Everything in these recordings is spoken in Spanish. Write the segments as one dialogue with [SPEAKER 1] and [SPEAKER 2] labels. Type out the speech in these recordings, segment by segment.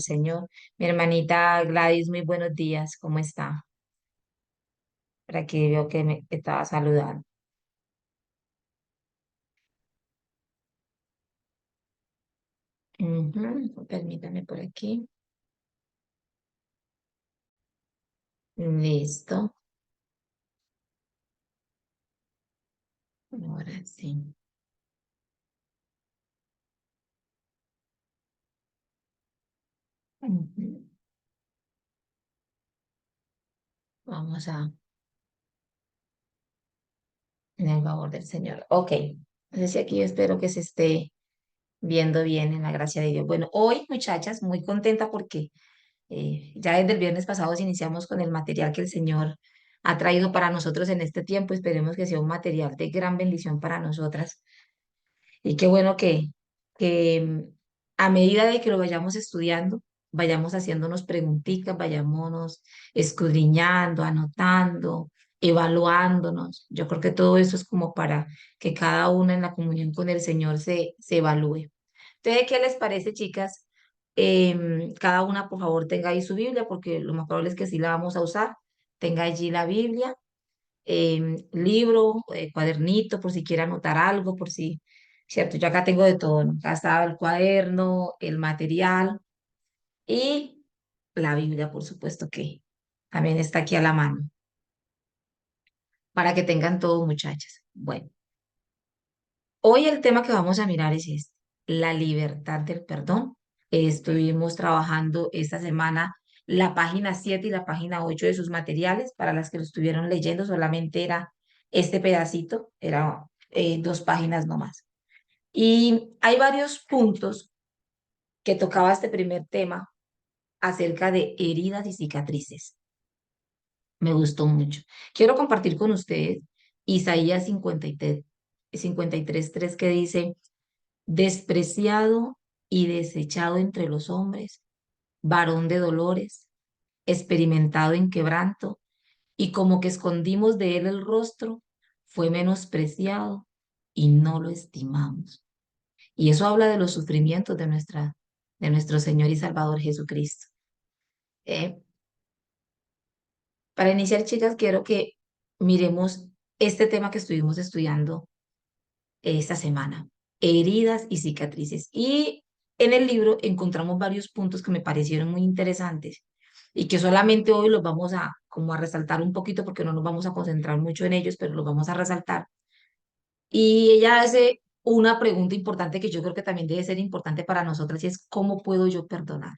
[SPEAKER 1] Señor. Mi hermanita Gladys, muy buenos días. ¿Cómo está? Por aquí veo que me estaba saludando. Ujú, permítame por aquí. Listo. Ahora sí. Ujú. Vamos a, en el favor del Señor. Ok. Entonces aquí yo espero que se esté viendo bien en la gracia de Dios. Bueno, hoy, muchachas, muy contenta porque ya desde el viernes pasado iniciamos con el material que el Señor ha traído para nosotros en este tiempo. Esperemos que sea un material de gran bendición para nosotras. Y qué bueno que a medida de que lo vayamos estudiando, vayamos haciéndonos preguntitas, vayámonos escudriñando, anotando, evaluándonos. Yo creo que todo eso es como para que cada una en la comunión con el Señor se evalúe. Entonces, ¿qué les parece, chicas? Cada una, por favor, tenga ahí su Biblia, porque lo más probable es que sí la vamos a usar. Tenga allí la Biblia, libro, cuadernito, por si quiere anotar algo, por si, cierto, yo acá tengo de todo, ¿no? Acá está el cuaderno, el material y la Biblia, por supuesto que también está aquí a la mano, para que tengan todo, muchachas. Bueno, hoy el tema que vamos a mirar es este, la libertad del perdón. Estuvimos trabajando esta semana la página 7 y la página 8 de sus materiales. Para las que lo estuvieron leyendo, solamente era este pedacito, era dos páginas nomás. Y hay varios puntos que tocaba este primer tema acerca de heridas y cicatrices. Me gustó mucho. Quiero compartir con ustedes Isaías 53:3 que dice, despreciado y desechado entre los hombres, varón de dolores, experimentado en quebranto, y como que escondimos de él el rostro, fue menospreciado y no lo estimamos. Y eso habla de los sufrimientos de nuestro Señor y Salvador Jesucristo. Eh, para iniciar, chicas, quiero que miremos este tema que estuvimos estudiando esta semana, heridas y cicatrices. Y en el libro encontramos varios puntos que me parecieron muy interesantes y que solamente hoy los vamos a como a resaltar un poquito porque no nos vamos a concentrar mucho en ellos, pero los vamos a resaltar. Y ella hace una pregunta importante que yo creo que también debe ser importante para nosotras y es ¿cómo puedo yo perdonar?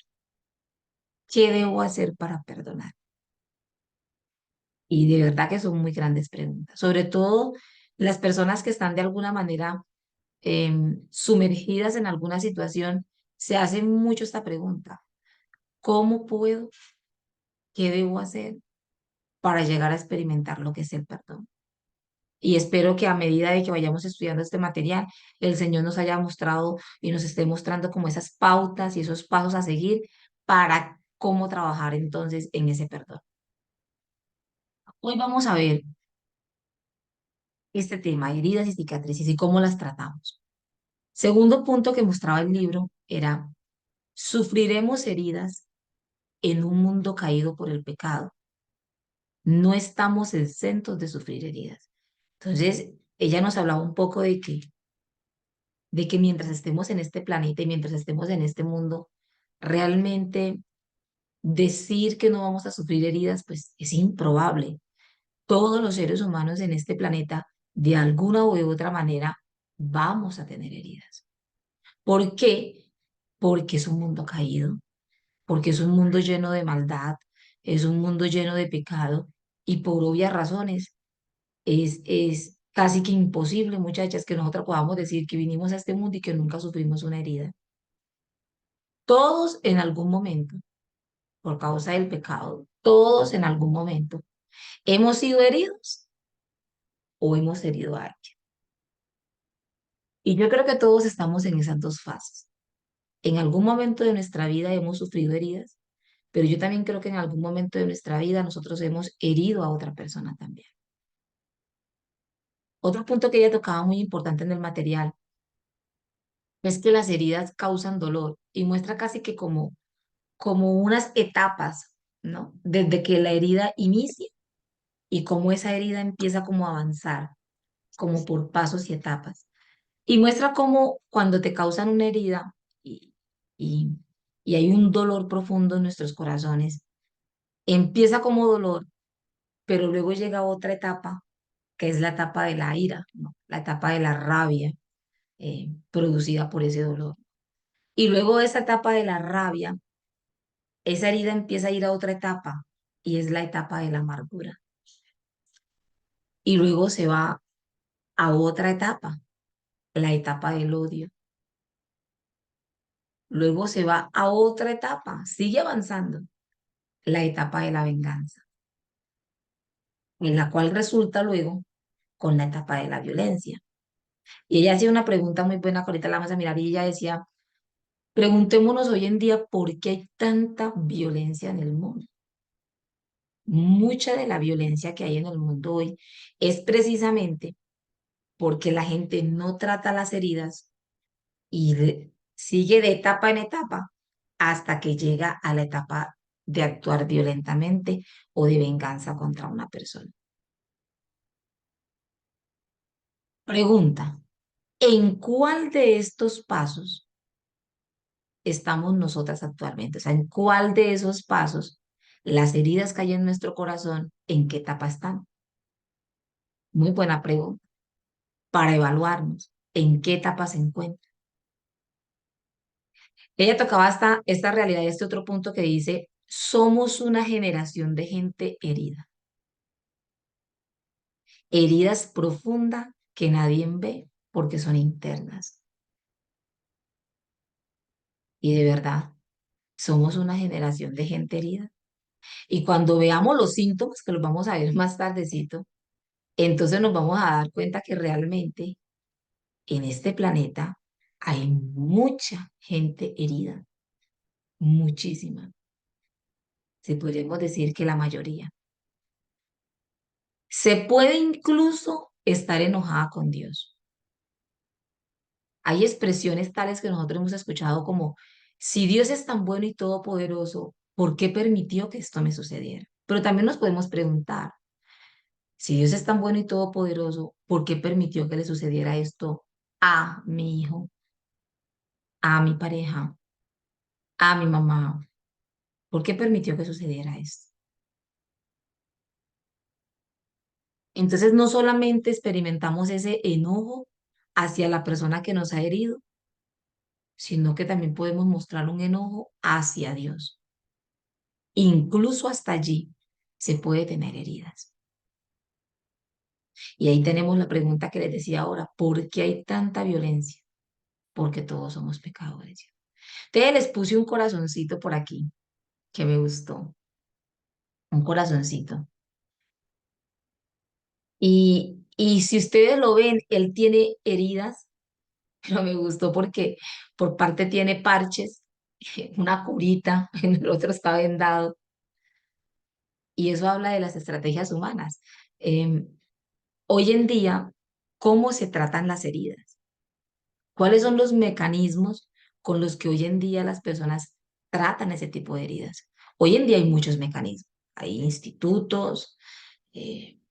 [SPEAKER 1] ¿Qué debo hacer para perdonar? Y de verdad que son muy grandes preguntas, sobre todo las personas que están de alguna manera sumergidas en alguna situación, se hacen mucho esta pregunta. ¿Cómo puedo? ¿Qué debo hacer para llegar a experimentar lo que es el perdón? Y espero que a medida de que vayamos estudiando este material, el Señor nos haya mostrado y nos esté mostrando como esas pautas y esos pasos a seguir para cómo trabajar entonces en ese perdón. Hoy vamos a ver este tema, heridas y cicatrices y cómo las tratamos. Segundo punto que mostraba el libro era, sufriremos heridas en un mundo caído por el pecado. No estamos exentos de sufrir heridas. Entonces, ella nos hablaba un poco de que mientras estemos en este planeta y mientras estemos en este mundo, realmente decir que no vamos a sufrir heridas, pues es improbable. Todos los seres humanos en este planeta, de alguna u otra manera, vamos a tener heridas. ¿Por qué? Porque es un mundo caído, porque es un mundo lleno de maldad, es un mundo lleno de pecado y por obvias razones es casi que imposible, muchachas, que nosotros podamos decir que vinimos a este mundo y que nunca sufrimos una herida. Todos en algún momento, por causa del pecado, todos en algún momento hemos sido heridos o hemos herido a alguien. Y yo creo que todos estamos en esas dos fases. En algún momento de nuestra vida hemos sufrido heridas, pero yo también creo que en algún momento de nuestra vida nosotros hemos herido a otra persona también. Otro punto que ella tocaba muy importante en el material es que las heridas causan dolor y muestra casi que como como unas etapas, ¿no? Desde que la herida inicia y cómo esa herida empieza como a avanzar, como por pasos y etapas. Y muestra cómo cuando te causan una herida y, y, y hay un dolor profundo en nuestros corazones, empieza como dolor, pero luego llega otra etapa, que es la etapa de la ira, ¿no? La etapa de la rabia producida por ese dolor. Y luego de esa etapa de la rabia, esa herida empieza a ir a otra etapa y es la etapa de la amargura. Y luego se va a otra etapa, la etapa del odio. Luego se va a otra etapa, sigue avanzando, la etapa de la venganza, en la cual resulta luego con la etapa de la violencia. Y ella hacía una pregunta muy buena, que ahorita la vamos a mirar, y ella decía, preguntémonos hoy en día por qué hay tanta violencia en el mundo. Mucha de la violencia que hay en el mundo hoy es precisamente porque la gente no trata las heridas y sigue de etapa en etapa hasta que llega a la etapa de actuar violentamente o de venganza contra una persona. Pregunta, ¿en cuál de estos pasos estamos nosotras actualmente? O sea, ¿en cuál de esos pasos las heridas que hay en nuestro corazón, en qué etapa están? Muy buena pregunta para evaluarnos en qué etapa se encuentra. Ella tocaba esta realidad, este otro punto que dice, somos una generación de gente herida, heridas profundas que nadie ve porque son internas. Y de verdad, somos una generación de gente herida. Y cuando veamos los síntomas, que los vamos a ver más tardecito, entonces nos vamos a dar cuenta que realmente en este planeta hay mucha gente herida, muchísima. Si podríamos decir que la mayoría. Se puede incluso estar enojada con Dios. Hay expresiones tales que nosotros hemos escuchado como, si Dios es tan bueno y todopoderoso, ¿por qué permitió que esto me sucediera? Pero también nos podemos preguntar, si Dios es tan bueno y todopoderoso, ¿por qué permitió que le sucediera esto a mi hijo, a mi pareja, a mi mamá? ¿Por qué permitió que sucediera esto? Entonces no solamente experimentamos ese enojo hacia la persona que nos ha herido, sino que también podemos mostrar un enojo hacia Dios. Incluso hasta allí se puede tener heridas. Y ahí tenemos la pregunta que les decía ahora, ¿por qué hay tanta violencia? Porque todos somos pecadores. Entonces les puse un corazoncito por aquí que me gustó, un corazoncito. Y si ustedes lo ven, él tiene heridas, pero me gustó porque por parte tiene parches, una curita, en el otro está vendado. Y eso habla de las estrategias humanas. Em, Hoy en día, ¿cómo se tratan las heridas? ¿Cuáles son los mecanismos con los que hoy en día las personas tratan ese tipo de heridas? Hoy en día hay muchos mecanismos. Hay institutos,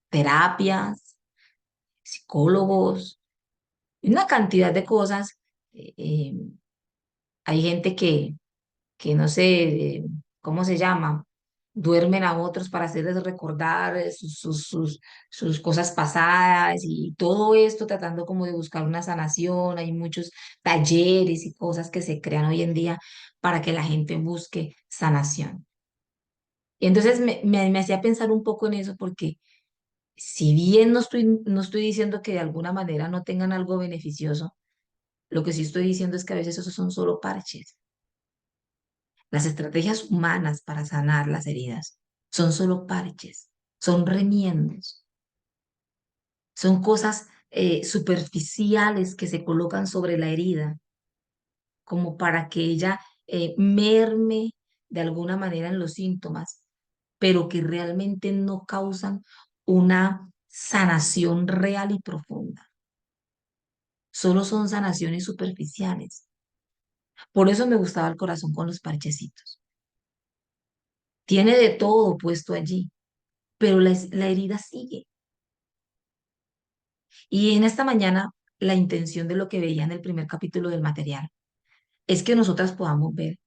[SPEAKER 1] terapias, psicólogos, una cantidad de cosas. Hay gente que no sé, ¿cómo se llama? Duermen a otros para hacerles recordar sus cosas pasadas y todo esto tratando como de buscar una sanación. Hay muchos talleres y cosas que se crean hoy en día para que la gente busque sanación. Y entonces me hacía pensar un poco en eso porque si bien no estoy diciendo que de alguna manera no tengan algo beneficioso, lo que sí estoy diciendo es que a veces esos son solo parches. Las estrategias humanas para sanar las heridas son solo parches, son remiendos, son cosas superficiales que se colocan sobre la herida como para que ella merme de alguna manera en los síntomas, pero que realmente no causan una sanación real y profunda. Solo son sanaciones superficiales. Por eso me gustaba el corazón con los parchecitos. tiene de todo puesto allí, pero la herida sigue. Y en esta mañana, la intención de lo que veía en el primer capítulo del material es que nosotras podamos ver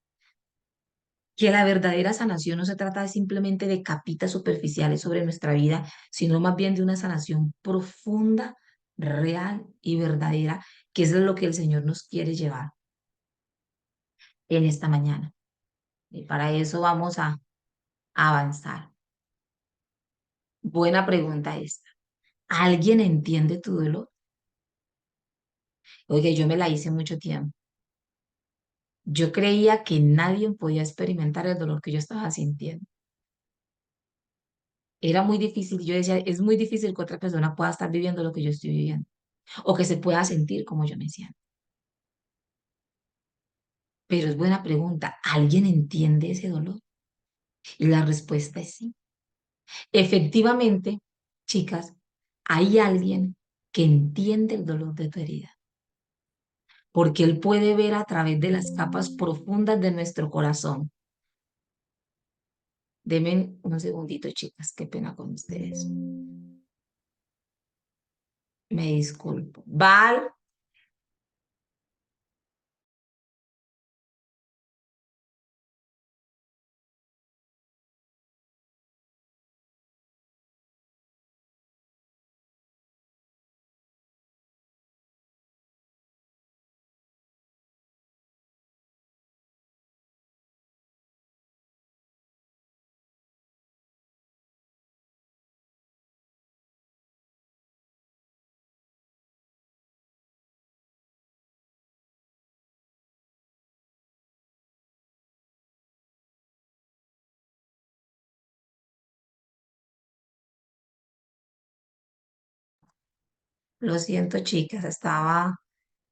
[SPEAKER 1] que la verdadera sanación no se trata de simplemente de capitas superficiales sobre nuestra vida, sino más bien de una sanación profunda, real y verdadera, que es lo que el Señor nos quiere llevar en esta mañana. Y para eso vamos a avanzar. Buena pregunta esta. ¿Alguien entiende tu dolor? Oye, yo me la hice mucho tiempo. Yo creía que nadie podía experimentar el dolor que yo estaba sintiendo. Era muy difícil. Yo decía, es muy difícil que otra persona pueda estar viviendo lo que yo estoy viviendo o que se pueda sentir como yo me siento. Pero es buena pregunta. ¿Alguien entiende ese dolor? Y la respuesta es sí. Efectivamente, chicas, hay alguien que entiende el dolor de tu herida, porque él puede ver a través de las capas profundas de nuestro corazón. Denme un segundito, chicas, qué pena con ustedes. Me disculpo. Val, lo siento, chicas, estaba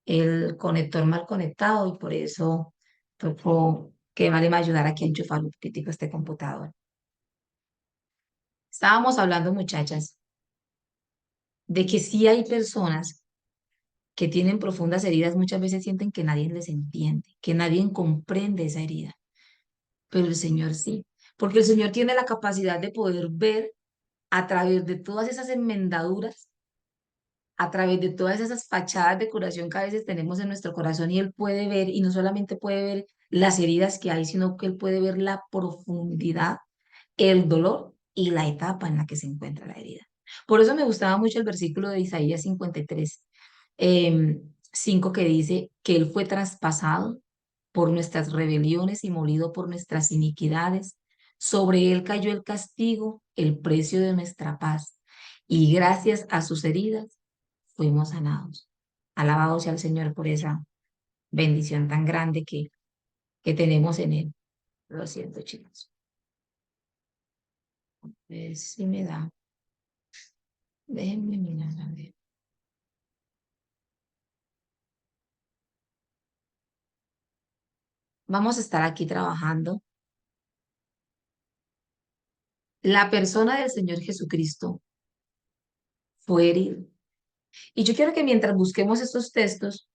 [SPEAKER 1] el conector mal conectado y por eso tocó que Vale me ayudara aquí a enchufar un poquitico este computador. Estábamos hablando, muchachas, de que sí hay personas que tienen profundas heridas, muchas veces sienten que nadie les entiende, que nadie comprende esa herida, pero el Señor sí, porque el Señor tiene la capacidad de poder ver a través de todas esas enmendaduras, a través de todas esas fachadas de curación que a veces tenemos en nuestro corazón y Él puede ver, y no solamente puede ver las heridas que hay, sino que Él puede ver la profundidad, el dolor y la etapa en la que se encuentra la herida. Por eso me gustaba mucho el versículo de Isaías 53, 5, que dice que Él fue traspasado por nuestras rebeliones y molido por nuestras iniquidades. Sobre Él cayó el castigo, el precio de nuestra paz, y gracias a sus heridas fuimos sanados. Alabado sea el Señor por esa bendición tan grande que tenemos en Él. Lo siento, chicos. Pues sí me da. Déjenme mirar a ver. Vamos a estar aquí trabajando. La persona del Señor Jesucristo fue herido. Y yo quiero que mientras busquemos estos textos,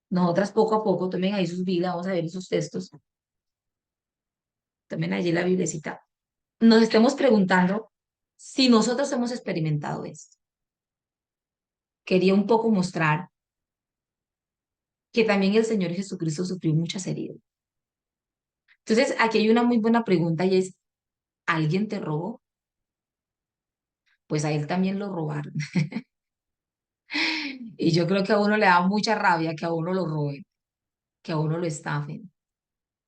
[SPEAKER 1] nosotras poco a poco, tomen ahí sus Biblias, vamos a ver esos textos, tomen allí la Biblecita, nos estemos preguntando si nosotros hemos experimentado esto. Quería un poco mostrar que también el Señor Jesucristo sufrió muchas heridas. Entonces, aquí hay una muy buena pregunta y es, ¿alguien te robó? Pues a él también lo robaron. Y yo creo que a uno le da mucha rabia que a uno lo roben, que a uno lo estafen.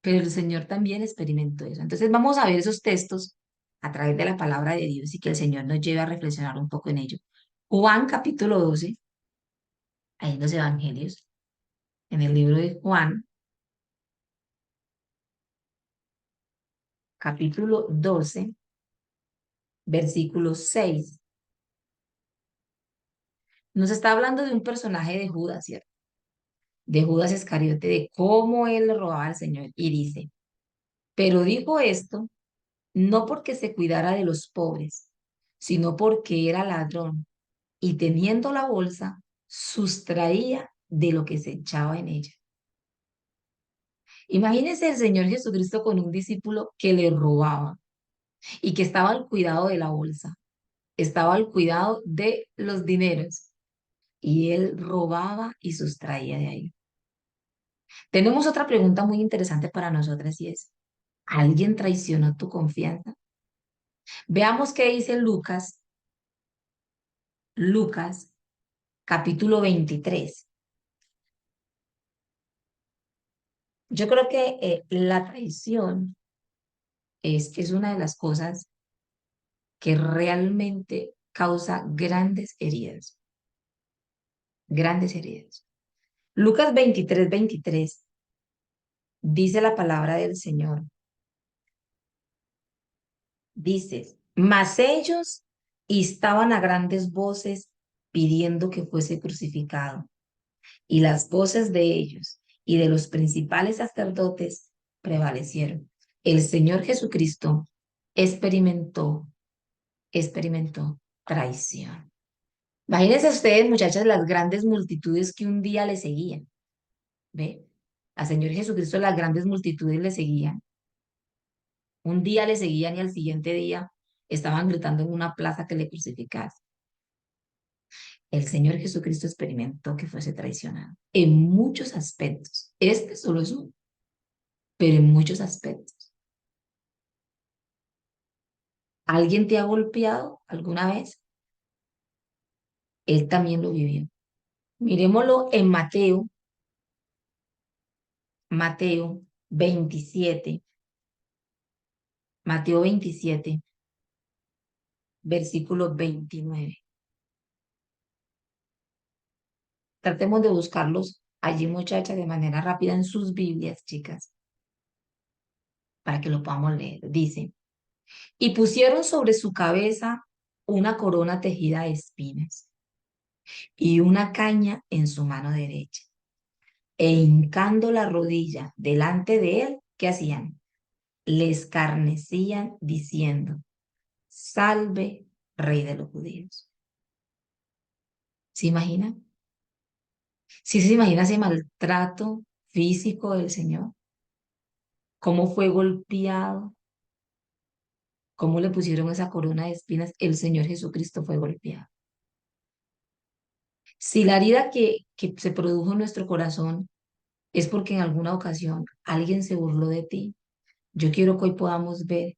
[SPEAKER 1] Pero el Señor también experimentó eso. Entonces, vamos a ver esos textos a través de la palabra de Dios y que el Señor nos lleve a reflexionar un poco en ello. Juan capítulo 12, ahí en los Evangelios, en el libro de Juan, capítulo 12, versículo 6. Nos está hablando de un personaje de Judas, ¿cierto? De Judas Iscariote, de cómo él le robaba al Señor. Y dice, pero dijo esto no porque se cuidara de los pobres, sino porque era ladrón y teniendo la bolsa, sustraía de lo que se echaba en ella. Imagínese el Señor Jesucristo con un discípulo que le robaba. y que estaba al cuidado de la bolsa, estaba al cuidado de los dineros y él robaba y sustraía de ahí. Tenemos otra pregunta muy interesante para nosotras y es, ¿alguien traicionó tu confianza? Veamos qué dice Lucas capítulo 23. Yo creo que la traición es una de las cosas que realmente causa grandes heridas. Lucas 23:23 dice la palabra del Señor. Dice, mas ellos estaban a grandes voces pidiendo que fuese crucificado. Y las voces de ellos y de los principales sacerdotes prevalecieron. El Señor Jesucristo experimentó, experimentó traición. Imagínense ustedes, muchachas, las grandes multitudes que un día le seguían. ¿Ve? Al Señor Jesucristo las grandes multitudes le seguían. Un día le seguían y al siguiente día estaban gritando en una plaza que le crucificase. El Señor Jesucristo experimentó que fuese traicionado en muchos aspectos. Este solo es uno, pero en muchos aspectos. ¿Alguien te ha golpeado alguna vez? Él también lo vivió. Miremoslo en Mateo 27, Mateo 27, versículo 29. Tratemos de buscarlos allí, muchachas, de manera rápida en sus Biblias, chicas, para que lo podamos leer. Dice, y pusieron sobre su cabeza una corona tejida de espinas y una caña en su mano derecha. E hincando la rodilla delante de él, ¿qué hacían? Le escarnecían diciendo, salve, rey de los judíos. ¿Se imagina? ¿Sí se imagina ese maltrato físico del Señor? ¿Cómo fue golpeado? ¿Cómo le pusieron esa corona de espinas? El Señor Jesucristo fue golpeado. Si la herida que se produjo en nuestro corazón es porque en alguna ocasión alguien se burló de ti, yo quiero que hoy podamos ver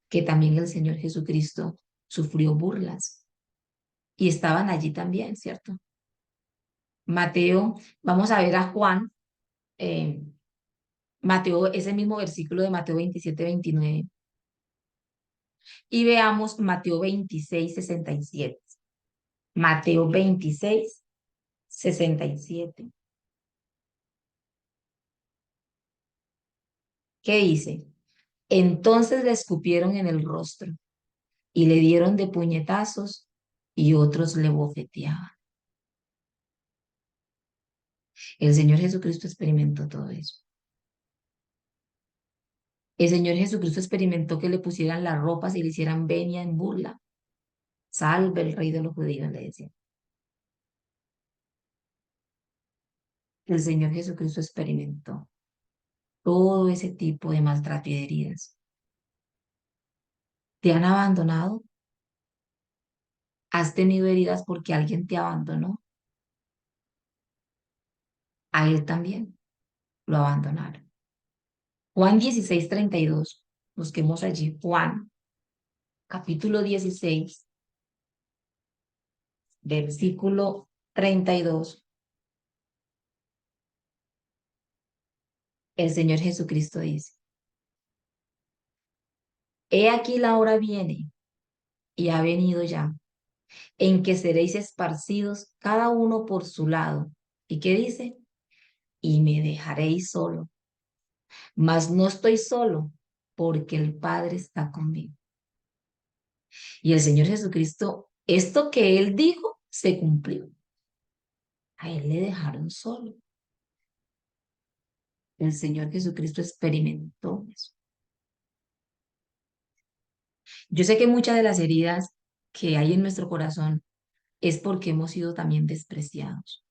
[SPEAKER 1] que también el Señor Jesucristo sufrió burlas y estaban allí también, ¿cierto? Mateo, vamos a ver a Juan, eh, Mateo, ese mismo versículo de Mateo 27:29, y veamos Mateo 26:67. Mateo 26:67. ¿Qué dice? Entonces le escupieron en el rostro y le dieron de puñetazos y otros le bofeteaban. El Señor Jesucristo experimentó todo eso. El Señor Jesucristo experimentó que le pusieran las ropas y le hicieran venia en burla. Salve el rey de los judíos, le decían. El Señor Jesucristo experimentó todo ese tipo de maltrato y de heridas. ¿Te han abandonado? ¿Has tenido heridas porque alguien te abandonó? A él también lo abandonaron. Juan 16:32. Busquemos allí. Juan, capítulo 16, versículo 32. El Señor Jesucristo dice, he aquí la hora viene y ha venido ya, en que seréis esparcidos cada uno por su lado. ¿Y qué dice? Y me dejaréis solo. Mas no estoy solo, porque el Padre está conmigo. Y el Señor Jesucristo, esto que Él dijo, se cumplió. A Él le dejaron solo. El Señor Jesucristo experimentó eso. Yo sé que muchas de las heridas que hay en nuestro corazón es porque hemos sido también despreciados,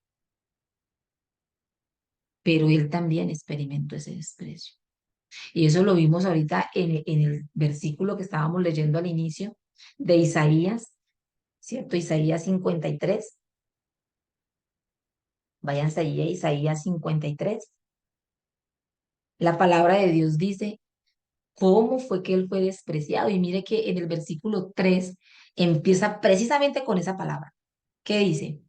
[SPEAKER 1] pero Él también experimentó ese desprecio. Y eso lo vimos ahorita en el versículo que estábamos leyendo al inicio de Isaías, ¿cierto? Isaías 53. Váyanse ahí a Isaías 53. La palabra de Dios dice cómo fue que él fue despreciado. Y mire que en el versículo 3 empieza precisamente con esa palabra. ¿Qué dice?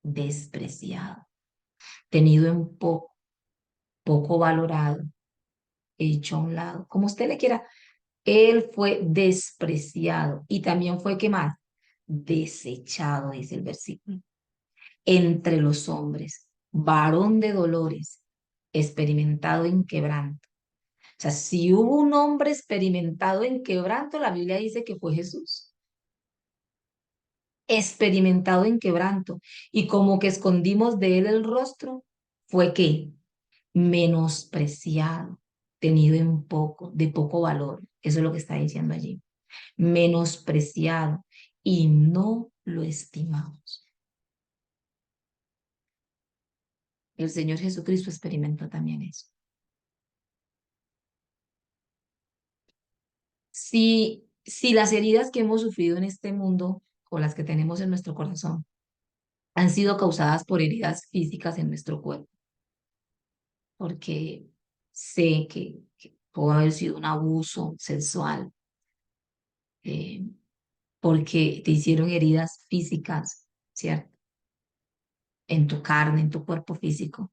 [SPEAKER 1] Despreciado, tenido en poco, poco valorado, hecho a un lado, como usted le quiera. Él fue despreciado y también fue, ¿qué más? Desechado, dice el versículo, entre los hombres, varón de dolores, experimentado en quebranto. O sea, si hubo un hombre experimentado en quebranto, la Biblia dice que fue Jesús, experimentado en quebranto. Y como que escondimos de él el rostro, fue que menospreciado, tenido en poco, de poco valor. Eso es lo que está diciendo allí. Menospreciado y no lo estimamos. El Señor Jesucristo experimentó también eso. Si las heridas que hemos sufrido en este mundo o las que tenemos en nuestro corazón han sido causadas por heridas físicas en nuestro cuerpo, porque sé que pudo haber sido un abuso sexual, eh, porque te hicieron heridas físicas, ¿cierto? En tu carne, en tu cuerpo físico.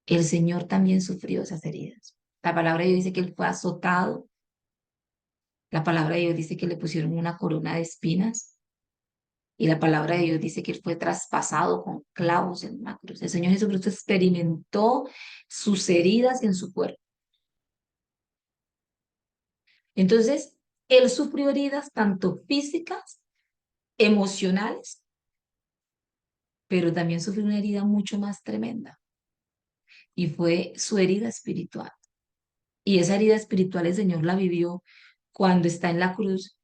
[SPEAKER 1] El Señor también sufrió esas heridas. La palabra de Dios dice que Él fue azotado. La palabra de Dios dice que le pusieron una corona de espinas. Y la palabra de Dios dice que Él fue traspasado con clavos en una cruz. El Señor Jesucristo experimentó sus heridas en su cuerpo. Entonces, Él sufrió heridas tanto físicas, emocionales, pero también sufrió una herida mucho más tremenda. Y fue su herida espiritual. Y esa herida espiritual el Señor la vivió cuando está en la cruz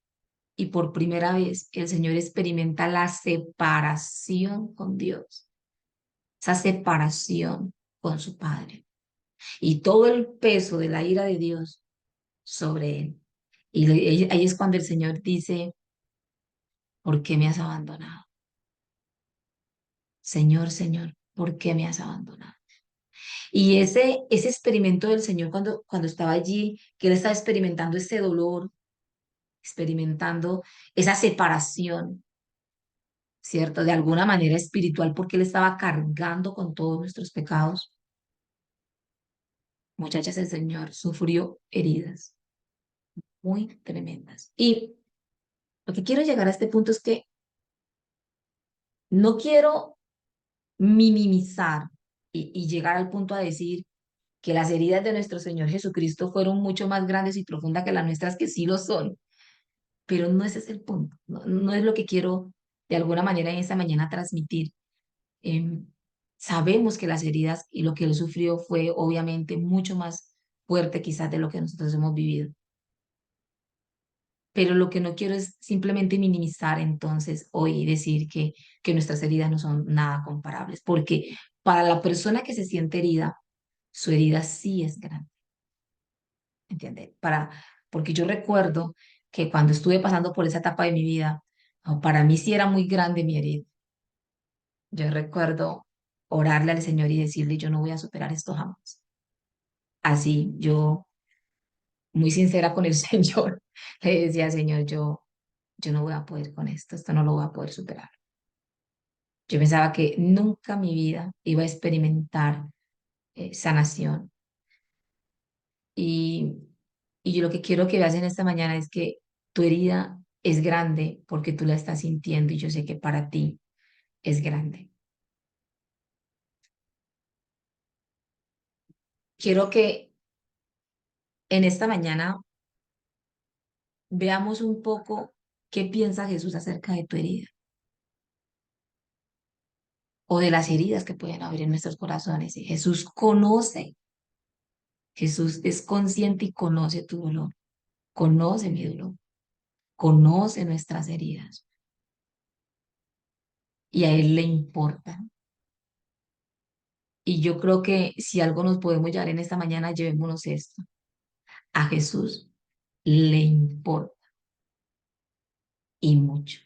[SPEAKER 1] y por primera vez el Señor experimenta la separación con Dios, esa separación con su Padre y todo el peso de la ira de Dios sobre él. Y ahí es cuando el Señor dice, ¿por qué me has abandonado? Señor, Señor, ¿por qué me has abandonado? Y ese experimento del Señor cuando estaba allí, que él estaba experimentando ese dolor, experimentando esa separación, ¿cierto? De alguna manera espiritual, porque Él estaba cargando con todos nuestros pecados. Muchachas, el Señor sufrió heridas muy tremendas. Y lo que quiero llegar a este punto es que no quiero minimizar y llegar al punto a decir que las heridas de nuestro Señor Jesucristo fueron mucho más grandes y profundas que las nuestras, que sí lo son, pero no ese es el punto, no es lo que quiero de alguna manera en esta mañana transmitir. Em, Sabemos que las heridas y lo que él sufrió fue obviamente mucho más fuerte quizás de lo que nosotros hemos vivido. Pero lo que no quiero es simplemente minimizar entonces hoy y decir que nuestras heridas no son nada comparables, porque para la persona que se siente herida, su herida sí es grande, ¿entiendes? Porque yo recuerdo que cuando estuve pasando por esa etapa de mi vida, para mí sí era muy grande mi herida. Yo recuerdo orarle al Señor y decirle, yo no voy a superar esto jamás. Así, yo, muy sincera con el Señor, le decía, Señor, yo no voy a poder con esto no lo voy a poder superar. Yo pensaba que nunca mi vida iba a experimentar sanación. Y, y yo lo que quiero que veas en esta mañana es que tu herida es grande porque tú la estás sintiendo y yo sé que para ti es grande. Quiero que en esta mañana veamos un poco qué piensa Jesús acerca de tu herida o de las heridas que pueden haber en nuestros corazones. Y Jesús conoce, Jesús es consciente y conoce tu dolor, conoce mi dolor, conoce nuestras heridas y a Él le importa. Y yo creo que si algo nos podemos llevar en esta mañana, llevémonos esto. A Jesús le importa y mucho.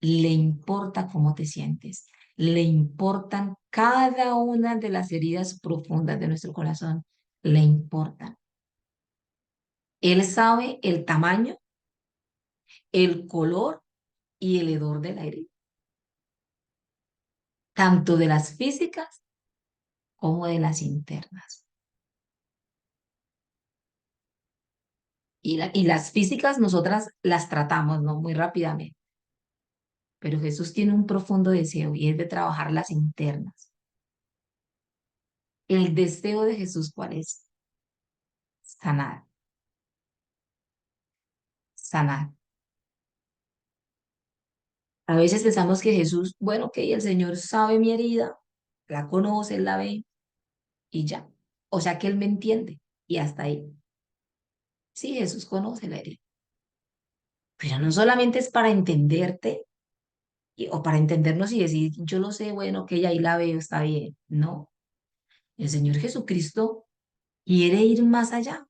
[SPEAKER 1] Le importa cómo te sientes. Le importan cada una de las heridas profundas de nuestro corazón. Le importan. Él sabe el tamaño, el color y el hedor de la herida, tanto de las físicas como de las internas. Y las físicas nosotras las tratamos, ¿no? Muy rápidamente. Pero Jesús tiene un profundo deseo y es de trabajar las internas. El deseo de Jesús, ¿cuál es? Sanar, sanar. A veces pensamos que Jesús, bueno, que el Señor sabe mi herida, la conoce, la ve y ya. O sea que Él me entiende y hasta ahí. Sí, Jesús conoce la herida, pero no solamente es para entenderte o para entendernos y decir, yo lo sé, bueno, que ella ahí la veo, está bien. No, el Señor Jesucristo quiere ir más allá.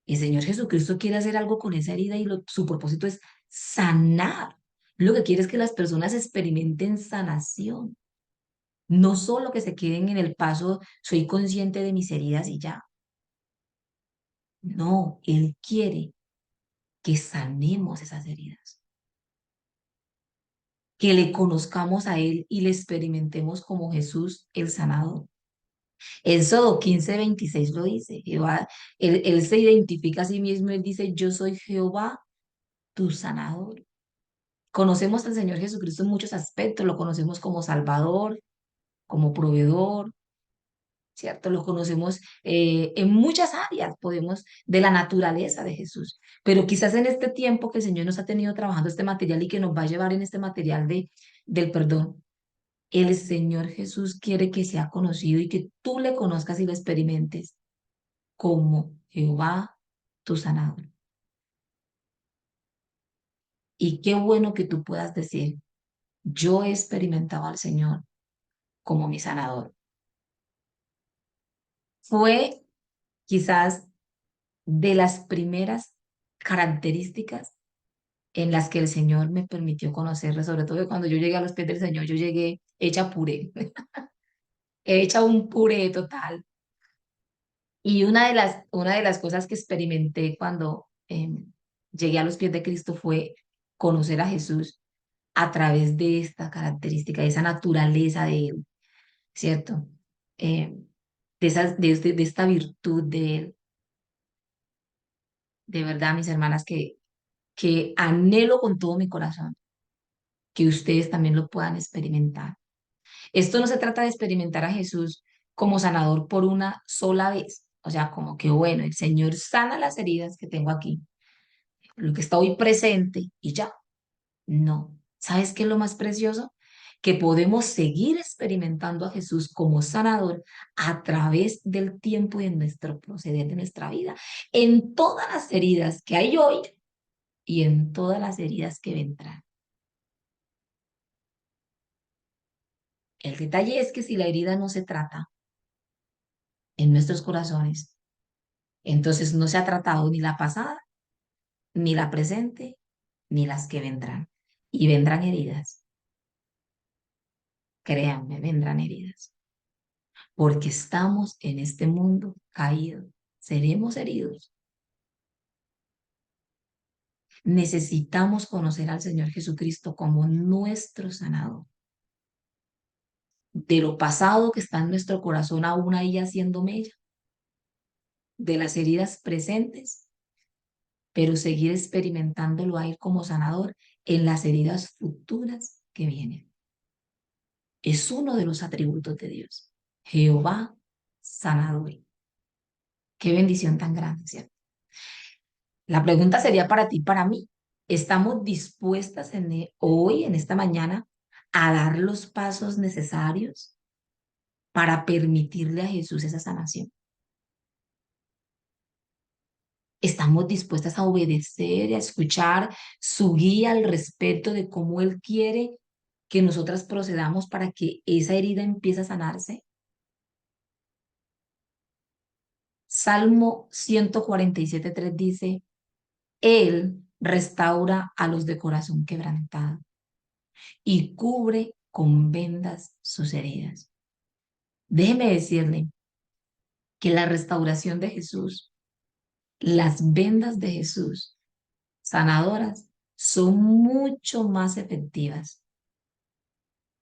[SPEAKER 1] El Señor Jesucristo quiere hacer algo con esa herida y su propósito es sanar. Lo que quiere es que las personas experimenten sanación, no solo que se queden en el paso, soy consciente de mis heridas y ya. No, Él quiere que sanemos esas heridas, que le conozcamos a Él y le experimentemos como Jesús el sanador. Éxodo 15:26 lo dice. Jehová, él se identifica a sí mismo, él dice, yo soy Jehová, tu sanador. Conocemos al Señor Jesucristo en muchos aspectos, lo conocemos como Salvador, como proveedor, ¿cierto? Lo conocemos en muchas áreas, podemos, de la naturaleza de Jesús. Pero quizás en este tiempo que el Señor nos ha tenido trabajando este material y que nos va a llevar en este material del perdón, el Señor Jesús quiere que sea conocido y que tú le conozcas y lo experimentes como Jehová, tu sanador. Y qué bueno que tú puedas decir, yo he experimentado al Señor como mi sanador. Fue quizás de las primeras características en las que el Señor me permitió conocerle, sobre todo cuando yo llegué a los pies del Señor, yo llegué hecha puré, hecha un puré total. Y una de las cosas que experimenté cuando llegué a los pies de Cristo fue conocer a Jesús a través de esta característica, de esa naturaleza de Él, ¿cierto? Eh, de esta virtud de Él. De verdad, mis hermanas, que anhelo con todo mi corazón que ustedes también lo puedan experimentar. Esto no se trata de experimentar a Jesús como sanador por una sola vez, o sea, como que bueno, el Señor sana las heridas que tengo aquí, lo que está hoy presente y ya. No. ¿Sabes qué es lo más precioso? Que podemos seguir experimentando a Jesús como sanador a través del tiempo y en nuestro proceder de nuestra vida, en todas las heridas que hay hoy y en todas las heridas que vendrán. El detalle es que si la herida no se trata en nuestros corazones, entonces no se ha tratado ni la pasada, ni la presente, ni las que vendrán. Y vendrán heridas, créanme, vendrán heridas, porque estamos en este mundo caído, seremos heridos. Necesitamos conocer al Señor Jesucristo como nuestro sanador. De lo pasado que está en nuestro corazón aún ahí haciendo mella, de las heridas presentes, pero seguir experimentándolo a Él como sanador en las heridas futuras que vienen. Es uno de los atributos de Dios. Jehová sanador. Qué bendición tan grande, ¿cierto? La pregunta sería para ti, para mí. ¿Estamos dispuestas hoy, en esta mañana, a dar los pasos necesarios para permitirle a Jesús esa sanación? ¿Estamos dispuestas a obedecer y a escuchar su guía al respecto de cómo Él quiere que nosotras procedamos para que esa herida empiece a sanarse? Salmo 147:3 dice, Él restaura a los de corazón quebrantado y cubre con vendas sus heridas. Déjeme decirle que la restauración de Jesús, las vendas de Jesús sanadoras, son mucho más efectivas,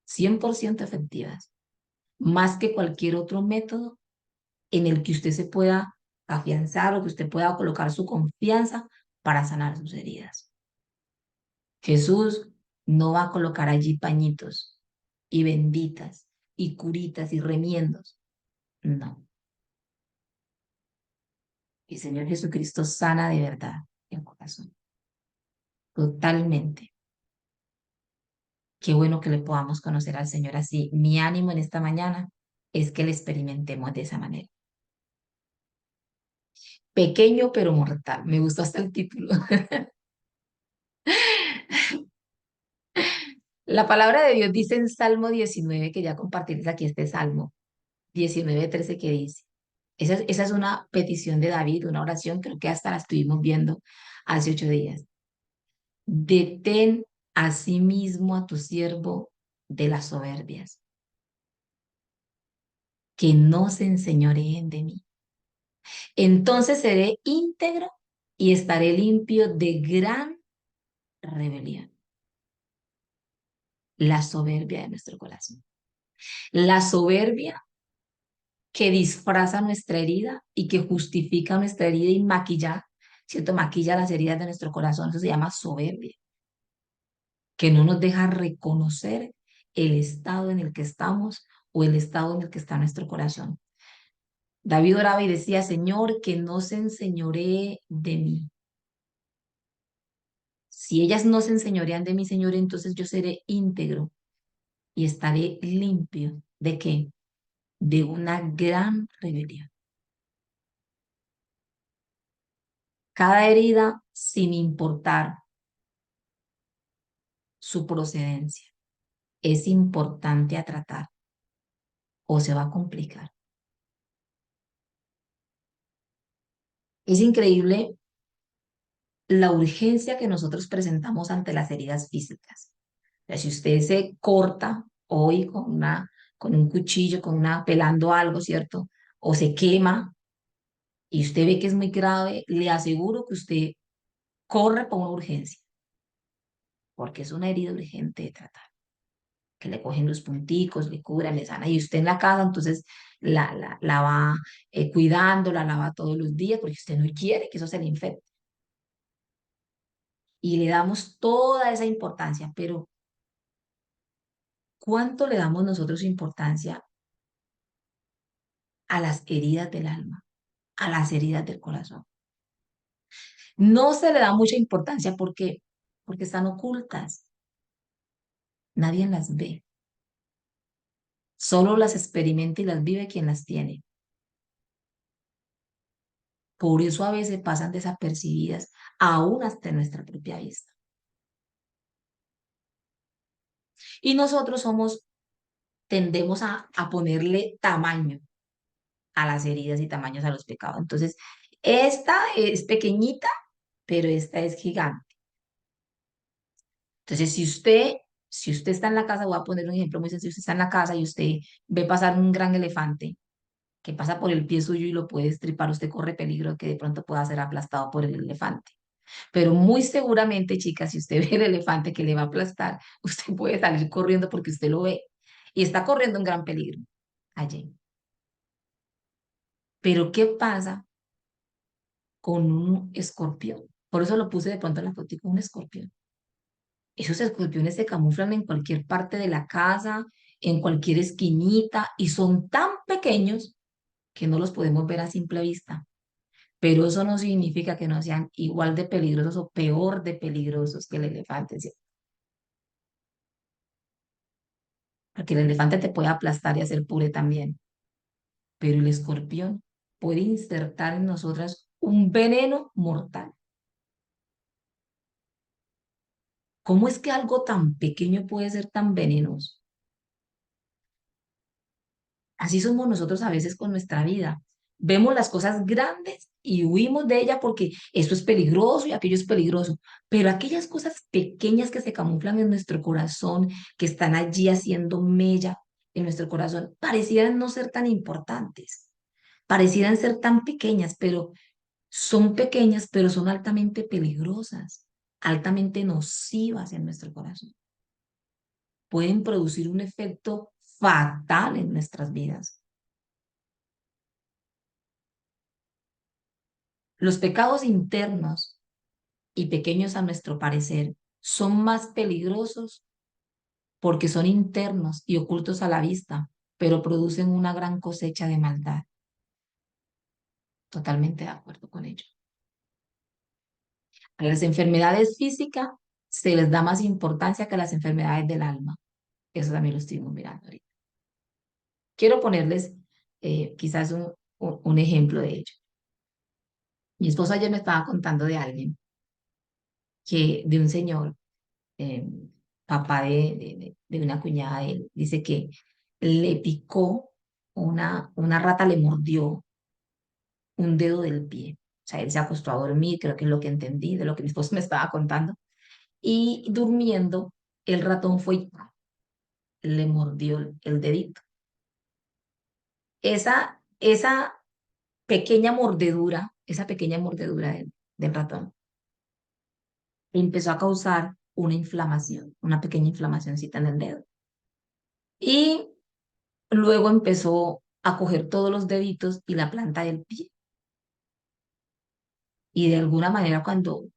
[SPEAKER 1] 100% efectivas, más que cualquier otro método en el que usted se pueda afianzar o que usted pueda colocar su confianza para sanar sus heridas. Jesús no va a colocar allí pañitos y benditas y curitas y remiendos. No. El Señor Jesucristo sana de verdad el corazón. Totalmente. Qué bueno que le podamos conocer al Señor así. Mi ánimo en esta mañana es que le experimentemos de esa manera. Pequeño pero mortal. Me gustó hasta el título. La palabra de Dios dice en Salmo 19, que ya compartirles aquí este Salmo 19:13 que dice. Esa es una petición de David, una oración, creo que hasta la estuvimos viendo hace 8 días. Detén asimismo a tu siervo de las soberbias, que no se enseñoreen de mí. Entonces seré íntegro y estaré limpio de gran rebelión. La soberbia de nuestro corazón. La soberbia que disfraza nuestra herida y que justifica nuestra herida y maquilla, ¿cierto? Maquilla las heridas de nuestro corazón. Eso se llama soberbia, que no nos deja reconocer el estado en el que estamos o el estado en el que está nuestro corazón. David oraba y decía, Señor, que no se enseñoree de mí. Si ellas no se enseñorean de mí, Señor, entonces yo seré íntegro y estaré limpio. ¿De qué? De una gran rebelión. Cada herida, sin importar su procedencia, es importante a tratar o se va a complicar. Es increíble la urgencia que nosotros presentamos ante las heridas físicas. O sea, si usted se corta hoy con un cuchillo, pelando algo, ¿cierto? O se quema y usted ve que es muy grave, le aseguro que usted corre por una urgencia, porque es una herida urgente de tratar, que le cogen los punticos, le cubran, le sana, y usted en la casa, entonces la va cuidando, la lava todos los días, porque usted no quiere que eso se le infecte. Y le damos toda esa importancia, pero ¿cuánto le damos nosotros importancia a las heridas del alma, a las heridas del corazón? No se le da mucha importancia porque están ocultas, nadie las ve, solo las experimenta y las vive quien las tiene. Por eso a veces pasan desapercibidas, aún hasta en nuestra propia vista. Y nosotros tendemos a ponerle tamaño a las heridas y tamaños a los pecados. Entonces, esta es pequeñita, pero esta es gigante. Entonces, si usted está en la casa, voy a poner un ejemplo muy sencillo, usted está en la casa y usted ve pasar un gran elefante que pasa por el pie suyo y lo puede estripar, usted corre peligro que de pronto pueda ser aplastado por el elefante. Pero muy seguramente, chicas, si usted ve el elefante que le va a aplastar, usted puede salir corriendo porque usted lo ve y está corriendo un gran peligro allí. Pero ¿qué pasa con un escorpión? Por eso lo puse de pronto en la foto con un escorpión. Esos escorpiones se camuflan en cualquier parte de la casa, en cualquier esquinita y son tan pequeños que no los podemos ver a simple vista. Pero eso no significa que no sean igual de peligrosos o peor de peligrosos que el elefante, ¿cierto? Porque el elefante te puede aplastar y hacer puré también, pero el escorpión puede insertar en nosotras un veneno mortal. ¿Cómo es que algo tan pequeño puede ser tan venenoso? Así somos nosotros a veces con nuestra vida. Vemos las cosas grandes y huimos de ella porque eso es peligroso y aquello es peligroso. Pero aquellas cosas pequeñas que se camuflan en nuestro corazón, que están allí haciendo mella en nuestro corazón, parecieran no ser tan importantes, parecieran ser tan pequeñas, pero son pequeñas, pero son altamente peligrosas, altamente nocivas en nuestro corazón. Pueden producir un efecto fatal en nuestras vidas. Los pecados internos y pequeños a nuestro parecer son más peligrosos porque son internos y ocultos a la vista, pero producen una gran cosecha de maldad. Totalmente de acuerdo con ello. A las enfermedades físicas se les da más importancia que a las enfermedades del alma. Eso también lo estuvimos mirando ahorita. Quiero ponerles quizás un ejemplo de ello. Mi esposo ayer me estaba contando de alguien, de un señor, eh, papá de una cuñada de él, dice que le picó, una rata le mordió un dedo del pie. O sea, él se acostó a dormir, creo que es lo que entendí de lo que mi esposo me estaba contando. Y durmiendo, el ratón fue y le mordió el dedito. Esa esa pequeña mordedura del ratón, empezó a causar una inflamación, una pequeña inflamacióncita en el dedo. Y luego empezó a coger todos los deditos y la planta del pie. Y de alguna manera cuando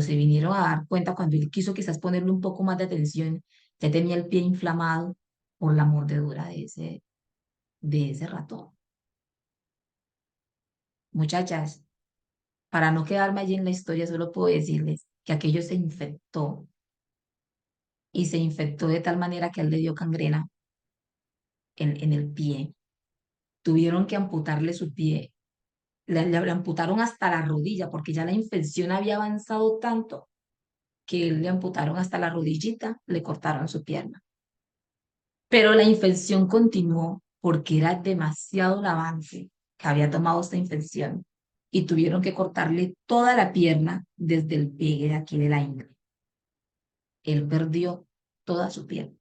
[SPEAKER 1] se vinieron a dar cuenta, cuando él quiso quizás ponerle un poco más de atención, ya tenía el pie inflamado por la mordedura de ese ratón. Muchachas, para no quedarme allí en la historia, solo puedo decirles que aquello se infectó y se infectó de tal manera que a él le dio gangrena en el pie. Tuvieron que amputarle su pie, le amputaron hasta la rodilla porque ya la infección había avanzado tanto que le amputaron hasta la rodillita, le cortaron su pierna. Pero la infección continuó porque era demasiado el avance que había tomado esta infección y tuvieron que cortarle toda la pierna desde el pie de aquí de la ingle. Él perdió toda su pierna.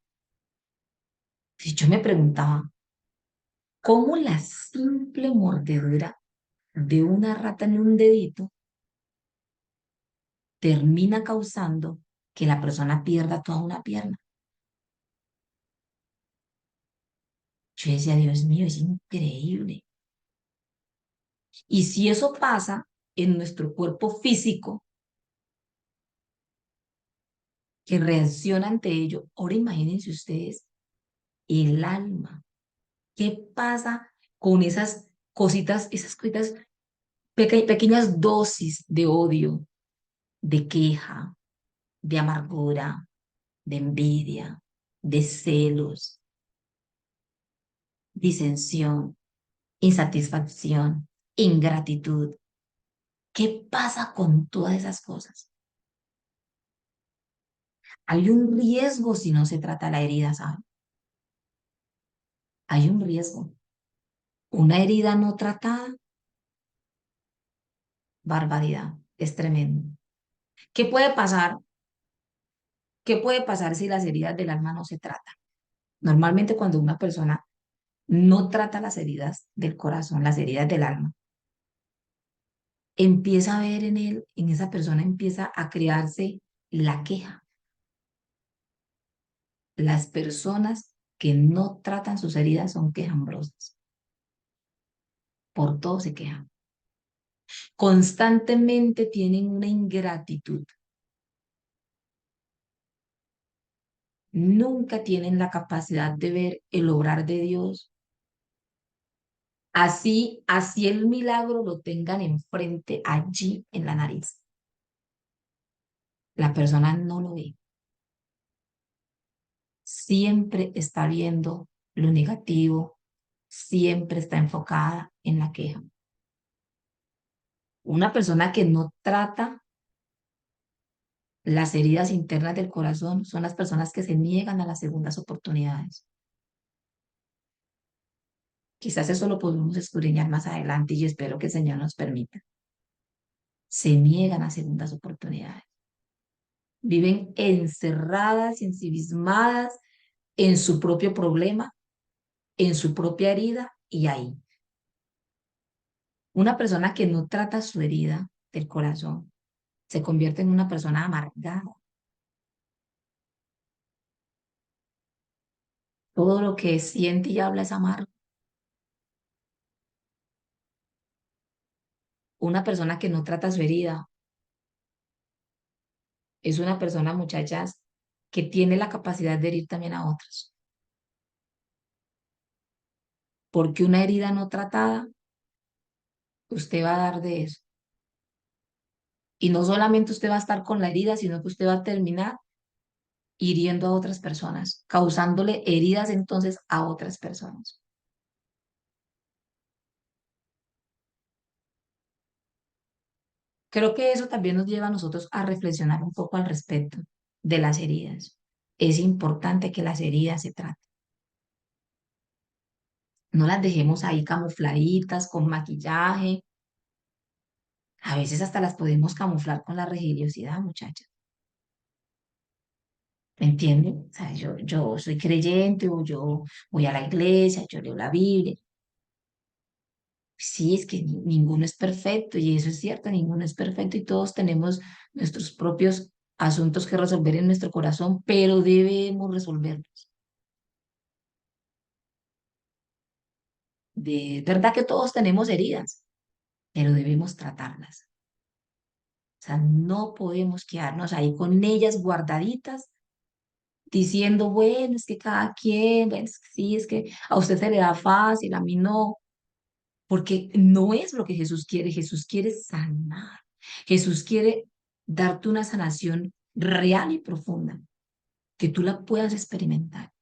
[SPEAKER 1] Si yo me preguntaba, ¿cómo la simple mordedura de una rata en un dedito termina causando que la persona pierda toda una pierna? Yo decía, Dios mío, es increíble. Y si eso pasa en nuestro cuerpo físico, que reacciona ante ello, ahora imagínense ustedes el alma. ¿Qué pasa con esas cositas, pequeñas dosis de odio, de queja, de amargura, de envidia, de celos, disensión, insatisfacción, ingratitud? ¿Qué pasa con todas esas cosas? Hay un riesgo si no se trata la herida, ¿saben? Hay un riesgo. Una herida no tratada, barbaridad, es tremendo. ¿Qué puede pasar? ¿Qué puede pasar si las heridas del alma no se tratan? Normalmente cuando una persona no trata las heridas del corazón, las heridas del alma, empieza a ver en él, en esa persona empieza a crearse la queja. Las personas que no tratan sus heridas son quejambrosas. Por todo se quejan. Constantemente tienen una ingratitud. Nunca tienen la capacidad de ver el obrar de Dios. Así el milagro lo tengan enfrente, allí en la nariz. La persona no lo ve. Siempre está viendo lo negativo, siempre está enfocada en la queja. Una persona que no trata Las heridas internas del corazón son las personas que se niegan a las segundas oportunidades. Quizás eso lo podemos escudriñar más adelante y espero que el Señor nos permita. Se niegan a segundas oportunidades. Viven encerradas y ensimismadas en su propio problema, en su propia herida y ahí. Una persona que no trata su herida del corazón se convierte en una persona amargada. Todo lo que siente y habla es amargo. Una persona que no trata su herida es una persona, muchachas, que tiene la capacidad de herir también a otros. Porque una herida no tratada, usted va a dar de eso. Y no solamente usted va a estar con la herida, sino que usted va a terminar hiriendo a otras personas, causándole heridas entonces a otras personas. Creo que eso también nos lleva a nosotros a reflexionar un poco al respecto de las heridas. Es importante que las heridas se traten. No las dejemos ahí camufladitas con maquillaje. A veces hasta las podemos camuflar con la religiosidad, muchachas. ¿Me entienden? O sea, yo soy creyente o yo voy a la iglesia, yo leo la Biblia. Sí, es que ninguno es perfecto y eso es cierto, ninguno es perfecto y todos tenemos nuestros propios asuntos que resolver en nuestro corazón, pero debemos resolverlos. De verdad que todos tenemos heridas, pero debemos tratarlas. O sea, no podemos quedarnos ahí con ellas guardaditas diciendo, bueno, es que cada quien, bueno, es que sí, es que a usted se le da fácil, a mí no, porque no es lo que Jesús quiere. Jesús quiere sanar. Jesús quiere darte una sanación real y profunda, que tú la puedas experimentar.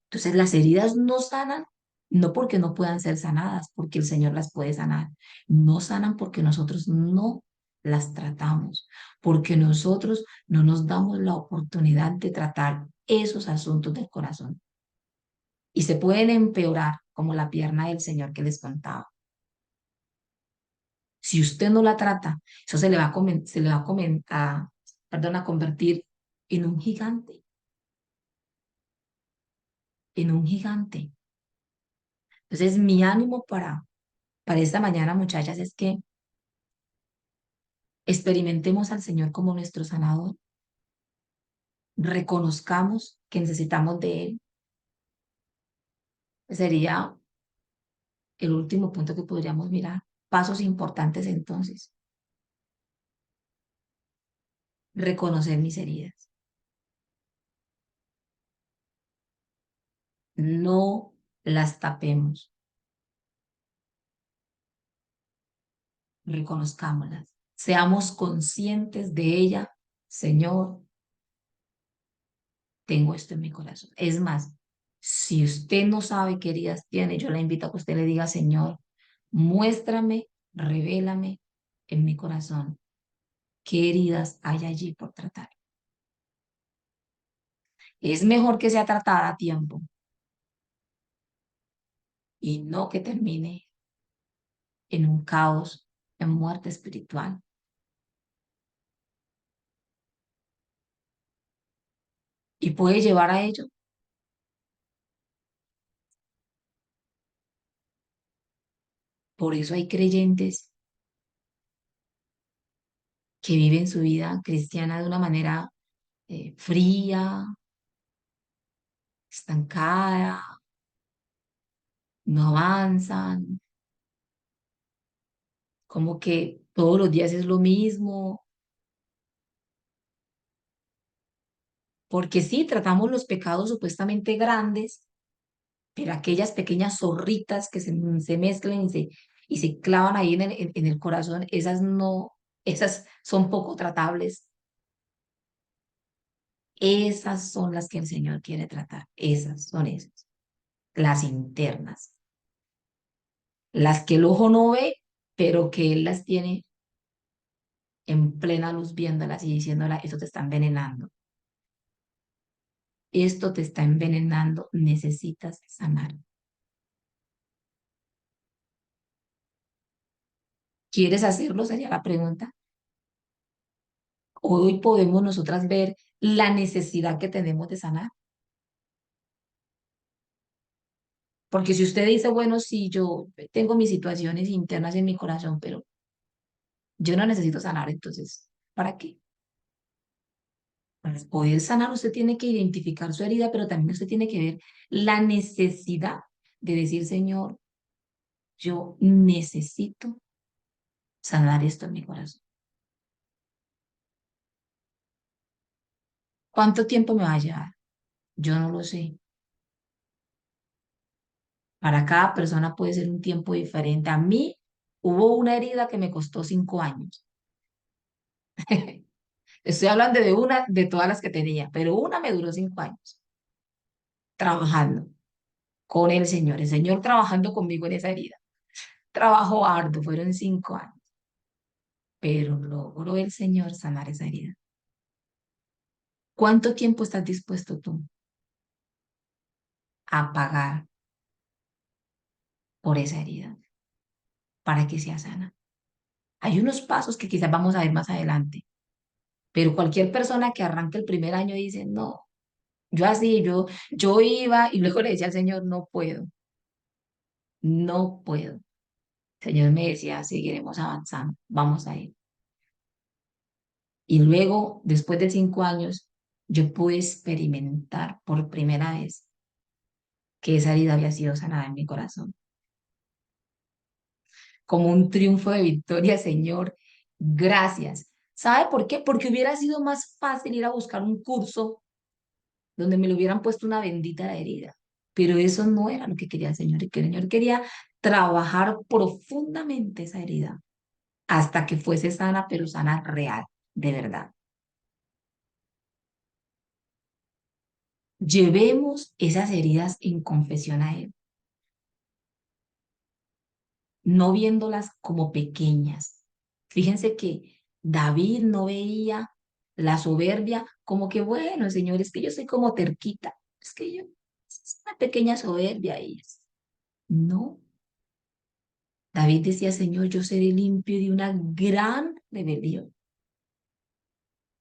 [SPEAKER 1] Entonces, las heridas no sanan, no porque no puedan ser sanadas, porque el Señor las puede sanar. No sanan porque nosotros no las tratamos, porque nosotros no nos damos la oportunidad de tratar esos asuntos del corazón. Y se pueden empeorar como la pierna del Señor que les contaba. Si usted no la trata, eso se le va a, se le va a, perdón, a convertir en un gigante, en un gigante. Entonces, mi ánimo para esta mañana, muchachas, es que experimentemos al Señor como nuestro sanador, reconozcamos que necesitamos de Él. Sería el último punto que podríamos mirar. Pasos importantes entonces, reconocer mis heridas. No las tapemos, reconozcámoslas. Seamos conscientes de ella. Señor, tengo esto en mi corazón. Es más, si usted no sabe qué heridas tiene, yo la invito a que usted le diga, Señor, muéstrame, revélame en mi corazón qué heridas hay allí por tratar. Es mejor que sea tratada a tiempo y no que termine en un caos, en muerte espiritual. Y puede llevar a ello. Por eso hay creyentes que viven su vida cristiana de una manera fría, estancada, no avanzan, como que todos los días es lo mismo, porque sí, tratamos los pecados supuestamente grandes, pero aquellas pequeñas zorritas que se mezclan y se clavan ahí en el corazón, esas no, esas son poco tratables. Esas son las que el Señor quiere tratar, esas son esas, las internas, las que el ojo no ve, pero que Él las tiene en plena luz viéndolas y diciéndola, esto te está envenenando, esto te está envenenando, necesitas sanar. ¿Quieres hacerlo? Sería la pregunta. Hoy podemos nosotras ver la necesidad que tenemos de sanar. Porque si usted dice, bueno, sí, yo tengo mis situaciones internas en mi corazón, pero yo no necesito sanar, entonces, ¿para qué? Para poder sanar, usted tiene que identificar su herida, pero también usted tiene que ver la necesidad de decir, Señor, yo necesito sanar esto en mi corazón. ¿Cuánto tiempo me va a llevar? Yo no lo sé. Para cada persona puede ser un tiempo diferente. A mí hubo una herida que me costó 5 años. Estoy hablando de una de todas las que tenía, pero una me duró 5 años trabajando con el Señor trabajando conmigo en esa herida. Trabajo arduo, fueron 5 años, pero logró el Señor sanar esa herida. ¿Cuánto tiempo estás dispuesto tú a pagar por esa herida para que sea sana? Hay unos pasos que quizás vamos a ver más adelante, pero cualquier persona que arranque el primer año dice, no, yo así, yo iba y luego le decía al Señor, no puedo, no puedo. El Señor me decía, seguiremos avanzando, vamos a ir. Y luego, después de 5 años, yo pude experimentar por primera vez que esa herida había sido sanada en mi corazón. Como un triunfo de victoria, Señor, gracias. ¿Sabe por qué? Porque hubiera sido más fácil ir a buscar un curso donde me lo hubieran puesto una bendita herida. Pero eso no era lo que quería el Señor. Y que el Señor quería trabajar profundamente esa herida hasta que fuese sana, pero sana real, de verdad. Llevemos esas heridas en confesión a Él, no viéndolas como pequeñas. Fíjense que David no veía la soberbia como que, bueno, Señor, es que yo soy como terquita, es que yo, es una pequeña soberbia y es. No, David decía, Señor, yo seré limpio de una gran rebelión.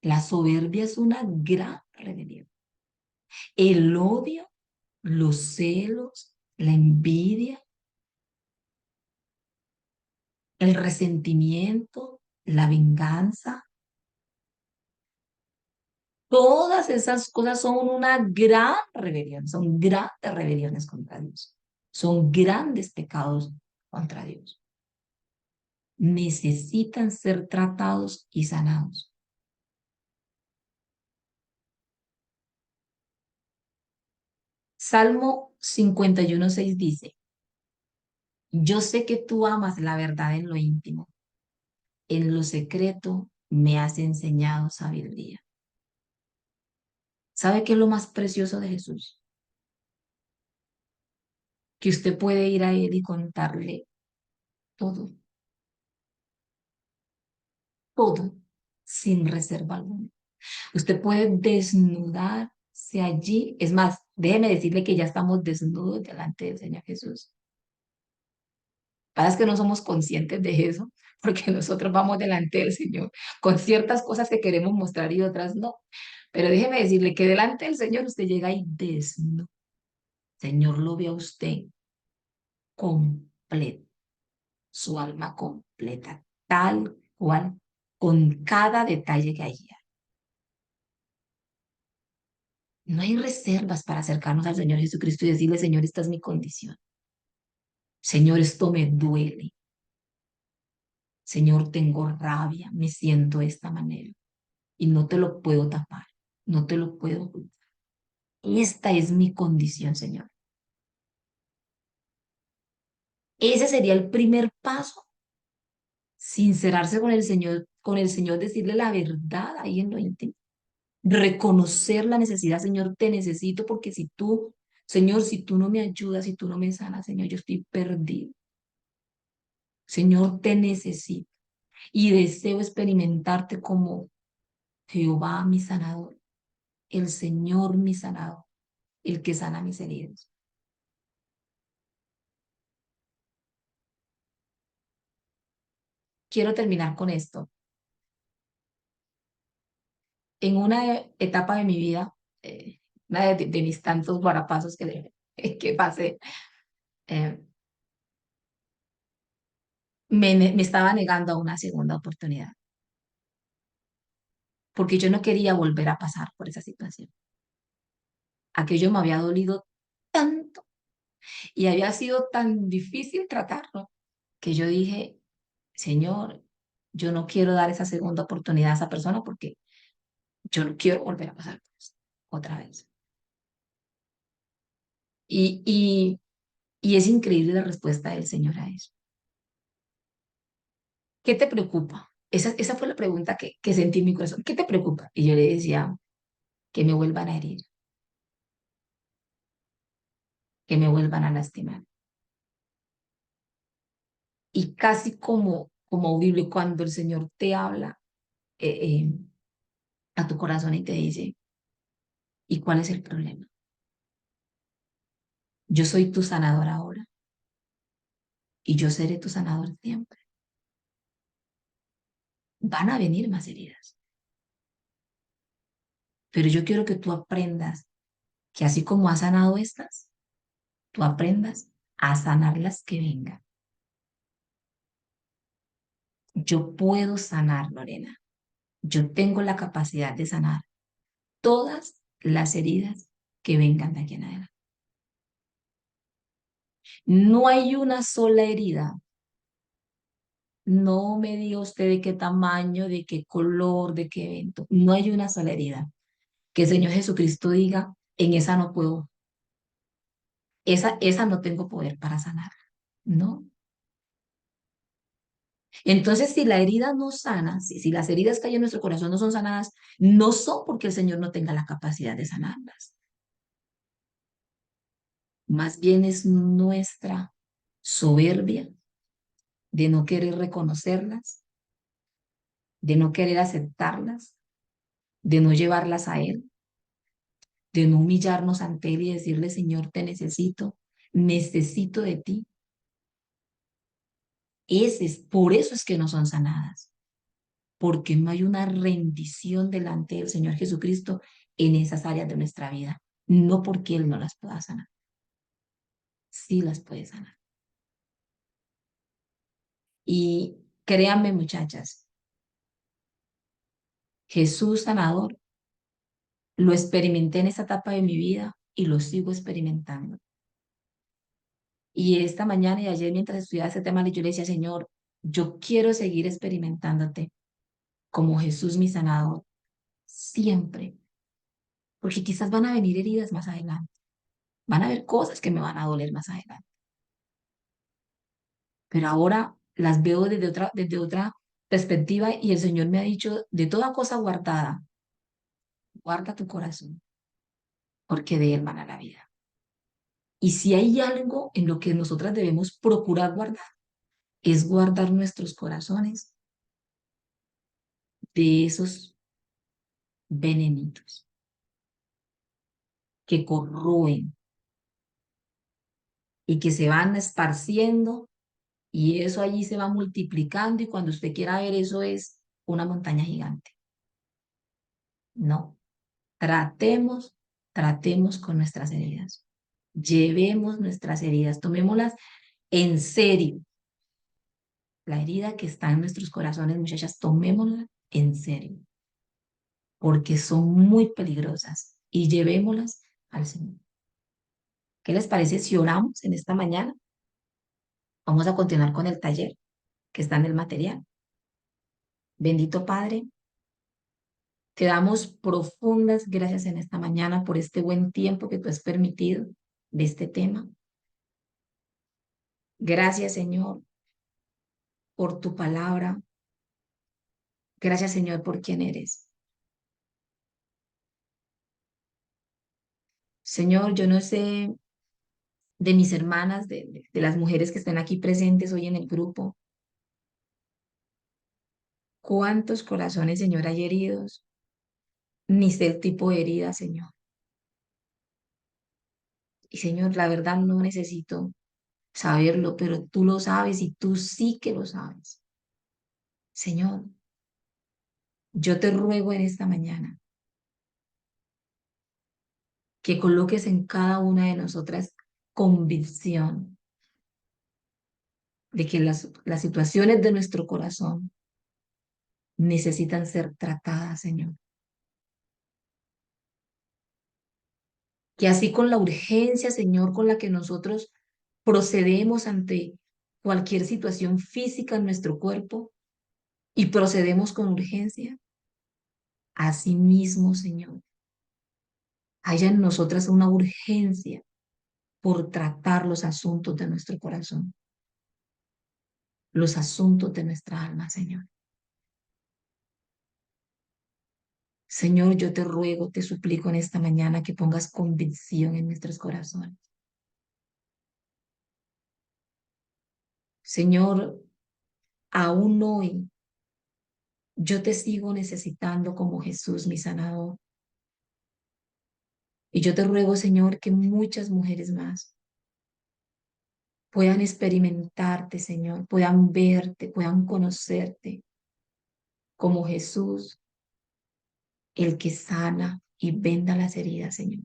[SPEAKER 1] La soberbia es una gran rebelión. El odio, los celos, la envidia, el resentimiento, la venganza, todas esas cosas son una gran rebelión, son grandes rebeliones contra Dios, son grandes pecados contra Dios. Necesitan ser tratados y sanados. Salmo 51:6 dice, yo sé que tú amas la verdad en lo íntimo, en lo secreto me has enseñado sabiduría. ¿Sabe qué es lo más precioso de Jesús? Que usted puede ir a Él y contarle todo, todo, sin reserva alguna. Usted puede desnudarse allí. Es más, déjeme decirle que ya estamos desnudos delante del Señor Jesús. Para que no somos conscientes de eso, porque nosotros vamos delante del Señor con ciertas cosas que queremos mostrar y otras no. Pero déjeme decirle que delante del Señor usted llega ahí desnudo. Señor lo ve a usted completo, su alma completa, tal cual, con cada detalle que hay. No hay reservas para acercarnos al Señor Jesucristo y decirle, Señor, esta es mi condición. Señor, esto me duele. Señor, tengo rabia, me siento de esta manera y no te lo puedo tapar, no te lo puedo ocultar. Esta es mi condición, Señor. Ese sería el primer paso, sincerarse con el Señor, decirle la verdad ahí en lo íntimo, reconocer la necesidad, Señor, te necesito porque si tú, Señor, si tú no me ayudas, si tú no me sanas, Señor, yo estoy perdido. Señor, te necesito. y deseo experimentarte como Jehová mi sanador, el Señor mi sanador, el que sana mis heridas. Quiero terminar con esto. En una etapa de mi vida, una de mis tantos guarapasos que pasé, eh, me estaba negando a una segunda oportunidad, porque yo no quería volver a pasar por esa situación. Aquello me había dolido tanto y había sido tan difícil tratarlo que yo dije, Señor, yo no quiero dar esa segunda oportunidad a esa persona porque yo no quiero volver a pasar por eso otra vez. Y, y, y es increíble la respuesta del Señor a eso. ¿Qué te preocupa? Esa fue la pregunta que sentí en mi corazón. ¿Qué te preocupa? Y yo le decía, que me vuelvan a herir, que me vuelvan a lastimar. Y casi como audible, cuando el Señor te habla a tu corazón y te dice, ¿y cuál es el problema? Yo soy tu sanador ahora y yo seré tu sanador siempre. Van a venir más heridas, pero yo quiero que tú aprendas que así como has sanado estas, tú aprendas a sanar las que vengan. Yo puedo sanar, Lorena. Yo tengo la capacidad de sanar todas las heridas que vengan de aquí en adelante. No hay una sola herida. No me diga usted de qué tamaño, de qué color, de qué evento. No hay una sola herida. Que el Señor Jesucristo diga, en esa no puedo, esa no tengo poder para sanar. No. Entonces, si la herida no sana, si las heridas que hay en nuestro corazón no son sanadas, no son porque el Señor no tenga la capacidad de sanarlas. Más bien es nuestra soberbia de no querer reconocerlas, de no querer aceptarlas, de no llevarlas a Él, de no humillarnos ante Él y decirle, Señor, te necesito, necesito de ti. Por eso es que no son sanadas, porque no hay una rendición delante del Señor Jesucristo en esas áreas de nuestra vida, no porque Él no las pueda sanar, sí las puede sanar. Y créanme, muchachas, Jesús sanador, lo experimenté en esa etapa de mi vida y lo sigo experimentando. Y esta mañana y ayer mientras estudiaba ese tema, yo le decía, Señor, yo quiero seguir experimentándote como Jesús mi sanador, siempre, porque quizás van a venir heridas más adelante, van a haber cosas que me van a doler más adelante, pero ahora las veo desde otra perspectiva y el Señor me ha dicho, de toda cosa guardada, guarda tu corazón, porque de él mana la vida. Y si hay algo en lo que nosotras debemos procurar guardar, es guardar nuestros corazones de esos venenitos que corroen y que se van esparciendo y eso allí se va multiplicando y cuando usted quiera ver eso es una montaña gigante. No, tratemos, tratemos con nuestras heridas. Llevemos nuestras heridas, tomémoslas en serio. La herida que está en nuestros corazones, muchachas, tomémosla en serio, porque son muy peligrosas y llevémoslas al Señor. ¿Qué les parece si oramos en esta mañana? Vamos a continuar con el taller que está en el material. Bendito Padre, te damos profundas gracias en esta mañana por este buen tiempo que tú has permitido de este tema. Gracias, Señor, por tu palabra. Gracias, Señor, por quien eres. Señor, yo no sé de mis hermanas, de las mujeres que están aquí presentes hoy en el grupo, cuántos corazones, Señor, hay heridos, ni sé el tipo de herida, Señor. Y Señor, la verdad no necesito saberlo, pero tú lo sabes y tú sí que lo sabes. Señor, yo te ruego en esta mañana que coloques en cada una de nosotras convicción de que las situaciones de nuestro corazón necesitan ser tratadas, Señor. Que así con la urgencia, Señor, con la que nosotros procedemos ante cualquier situación física en nuestro cuerpo y procedemos con urgencia, así mismo, Señor, haya en nosotras una urgencia por tratar los asuntos de nuestro corazón, los asuntos de nuestra alma, Señor. Señor, yo te ruego, te suplico en esta mañana que pongas convicción en nuestros corazones. Señor, aún hoy yo te sigo necesitando como Jesús, mi sanador. Y yo te ruego, Señor, que muchas mujeres más puedan experimentarte, Señor, puedan verte, puedan conocerte como Jesús, el que sana y venda las heridas, Señor.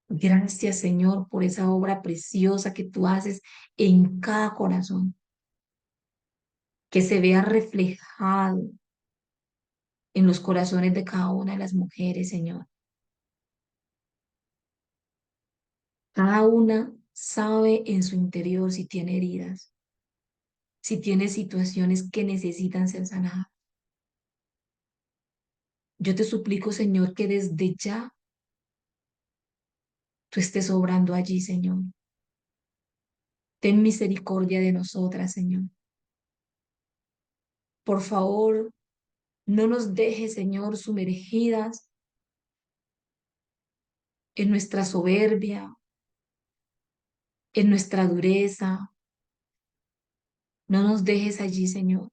[SPEAKER 1] Gracias, Señor, por esa obra preciosa que tú haces en cada corazón, que se vea reflejado en los corazones de cada una de las mujeres, Señor. Cada una sabe en su interior si tiene heridas, si tiene situaciones que necesitan ser sanadas. Yo te suplico, Señor, que desde ya tú estés obrando allí, Señor. Ten misericordia de nosotras, Señor. Por favor, no nos dejes, Señor, sumergidas en nuestra soberbia, en nuestra dureza. No nos dejes allí, Señor.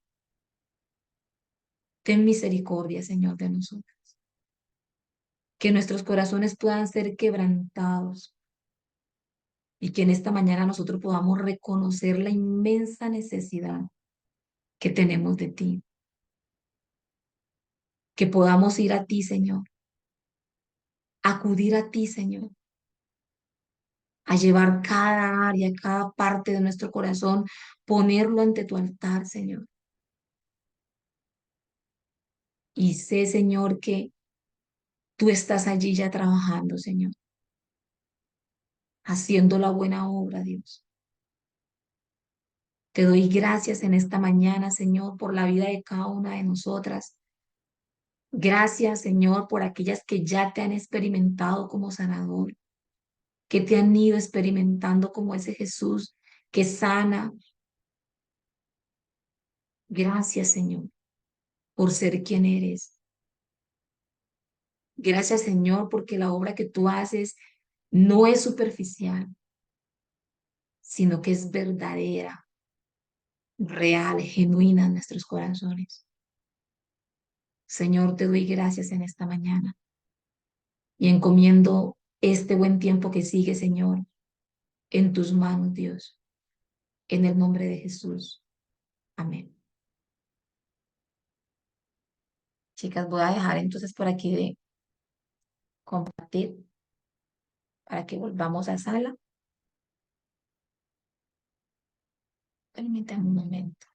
[SPEAKER 1] Ten misericordia, Señor, de nosotros. Que nuestros corazones puedan ser quebrantados y que en esta mañana nosotros podamos reconocer la inmensa necesidad que tenemos de ti. Que podamos ir a ti, Señor, acudir a ti, Señor, a llevar cada área, cada parte de nuestro corazón, ponerlo ante tu altar, Señor. Y sé, Señor, que tú estás allí ya trabajando, Señor, haciendo la buena obra, Dios. Te doy gracias en esta mañana, Señor, por la vida de cada una de nosotras. Gracias, Señor, por aquellas que ya te han experimentado como sanador, que te han ido experimentando como ese Jesús que sana. Gracias, Señor, por ser quien eres. Gracias, Señor, porque la obra que tú haces no es superficial, sino que es verdadera, real, genuina en nuestros corazones. Señor, te doy gracias en esta mañana y encomiendo este buen tiempo que sigue, Señor, en tus manos, Dios, en el nombre de Jesús. Amén. Chicas, voy a dejar entonces por aquí de compartir para que volvamos a sala. Permítanme un momento.